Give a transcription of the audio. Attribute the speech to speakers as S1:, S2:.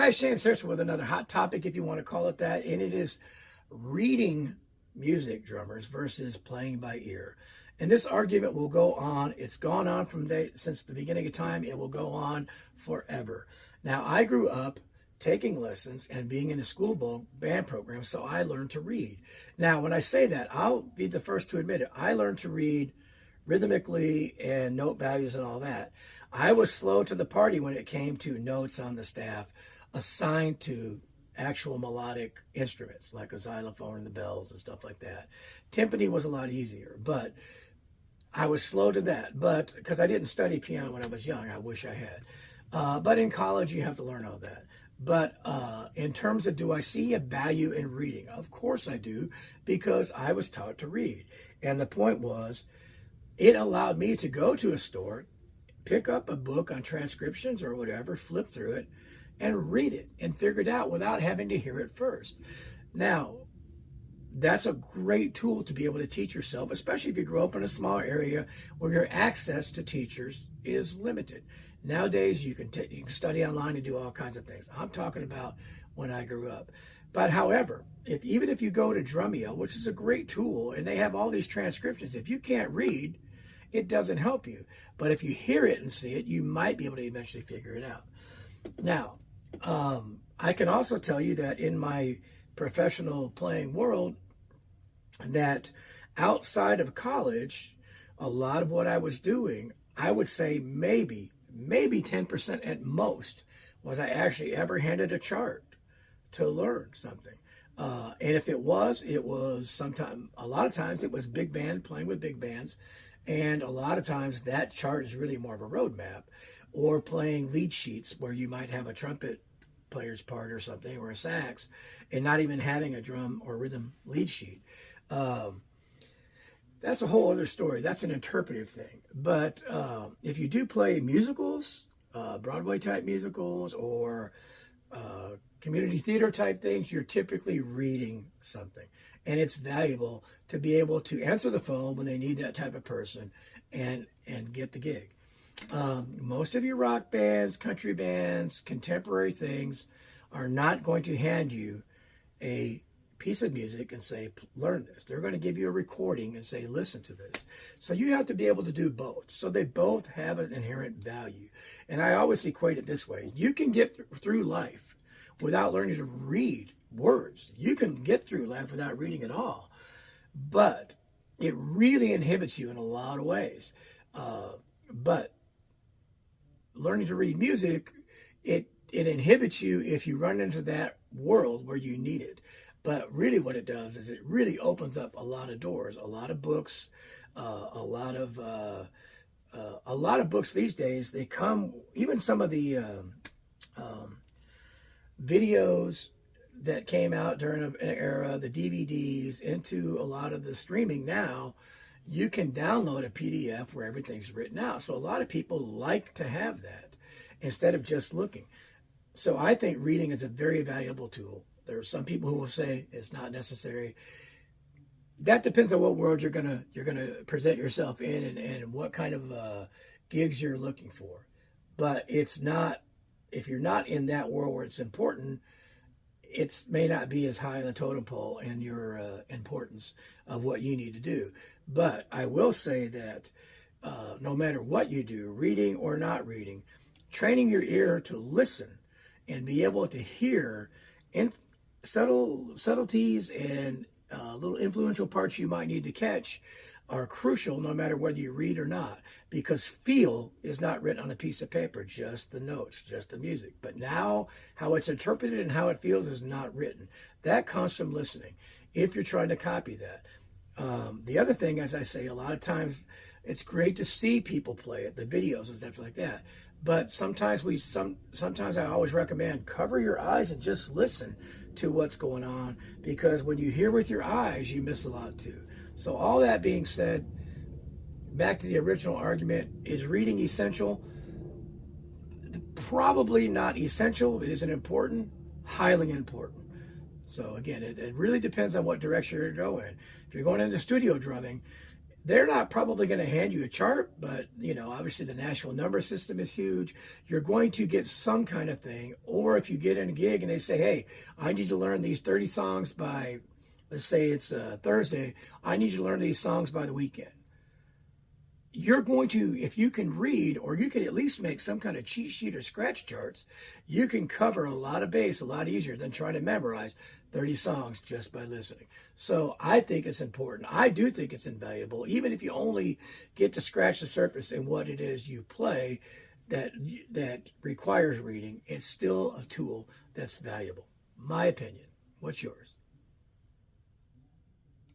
S1: guys, James Harrison with another hot topic, if you want to call it that, and it is reading music, drummers, versus playing by ear. And this argument will go on. It's gone on since the beginning of time. It will go on forever. Now, I grew up taking lessons and being in a school band program, so I learned to read. Now, when I say that, I'll be the first to admit it. I learned to read rhythmically and note values and all that. I was slow to the party when it came to notes on the staff assigned to actual melodic instruments like a xylophone and the bells and stuff like that. Timpani was a lot easier, but I was slow to that. But because I didn't study piano when I was young, I wish I had. But in college, you have to learn all that. But in terms of, do I see a value in reading? Of course I do, because I was taught to read. And the point was, it allowed me to go to a store, pick up a book on transcriptions or whatever, flip through it, and read it and figure it out without having to hear it first. Now, that's a great tool to be able to teach yourself, especially if you grow up in a small area where your access to teachers is limited. Nowadays, you can study online and do all kinds of things. I'm talking about when I grew up. But however, even if you go to Drumeo, which is a great tool, and they have all these transcriptions, if you can't read, it doesn't help you. But if you hear it and see it, you might be able to eventually figure it out. Now, I can also tell you that in my professional playing world, that outside of college, a lot of what I was doing, I would say maybe 10% at most, was I actually ever handed a chart to learn something. And if it was a lot of times it was big band, playing with big bands. And a lot of times that chart is really more of a roadmap, or playing lead sheets where you might have a trumpet player's part or something, or a sax, and not even having a drum or rhythm lead sheet. That's a whole other story. That's an interpretive thing. But if you do play musicals, Broadway type musicals, or community theater type things, you're typically reading something. And it's valuable to be able to answer the phone when they need that type of person and get the gig. Most of your rock bands, country bands, contemporary things are not going to hand you a piece of music and say, learn this. They're going to give you a recording and say, listen to this. So you have to be able to do both. So they both have an inherent value. And I always equate it this way. You can get through life without learning to read words. You can get through life without reading at all. But it really inhibits you in a lot of ways. But learning to read music, it inhibits you if you run into that world where you need it. But really what it does is it really opens up a lot of doors, a lot of books, a lot of books these days. They come, even some of the videos that came out during an era, the DVDs, into a lot of the streaming now, you can download a PDF where everything's written out. So a lot of people like to have that instead of just looking. So I think reading is a very valuable tool. There are some people who will say it's not necessary. That depends on what world you're gonna present yourself in and what kind of gigs you're looking for. But it's not, if you're not in that world where it's important, it may not be as high on the totem pole in your importance of what you need to do. But I will say that no matter what you do, reading or not reading, training your ear to listen and be able to hear in subtleties and little influential parts you might need to catch are crucial no matter whether you read or not, because feel is not written on a piece of paper, just the notes, just the music. But now how it's interpreted and how it feels is not written. That comes from listening, if you're trying to copy that. The other thing, as I say, a lot of times it's great to see people play it, the videos and stuff like that. But sometimes I always recommend cover your eyes and just listen to what's going on, because when you hear with your eyes, you miss a lot too. So all that being said, back to the original argument, is reading essential? Probably not essential. It isn't important, highly important. So again, it really depends on what direction you're going. If you're going into studio drumming, they're not probably going to hand you a chart, but obviously the national number system is huge. You're going to get some kind of thing. Or if you get in a gig and they say, hey, I need to learn these 30 songs by, let's say it's Thursday, I need you to learn these songs by the weekend. You're going to, if you can read, or you can at least make some kind of cheat sheet or scratch charts, you can cover a lot of base a lot easier than trying to memorize 30 songs just by listening. So I think it's important. I do think it's invaluable, even if you only get to scratch the surface in what it is you play that requires reading. It's still a tool that's valuable. My opinion. What's yours?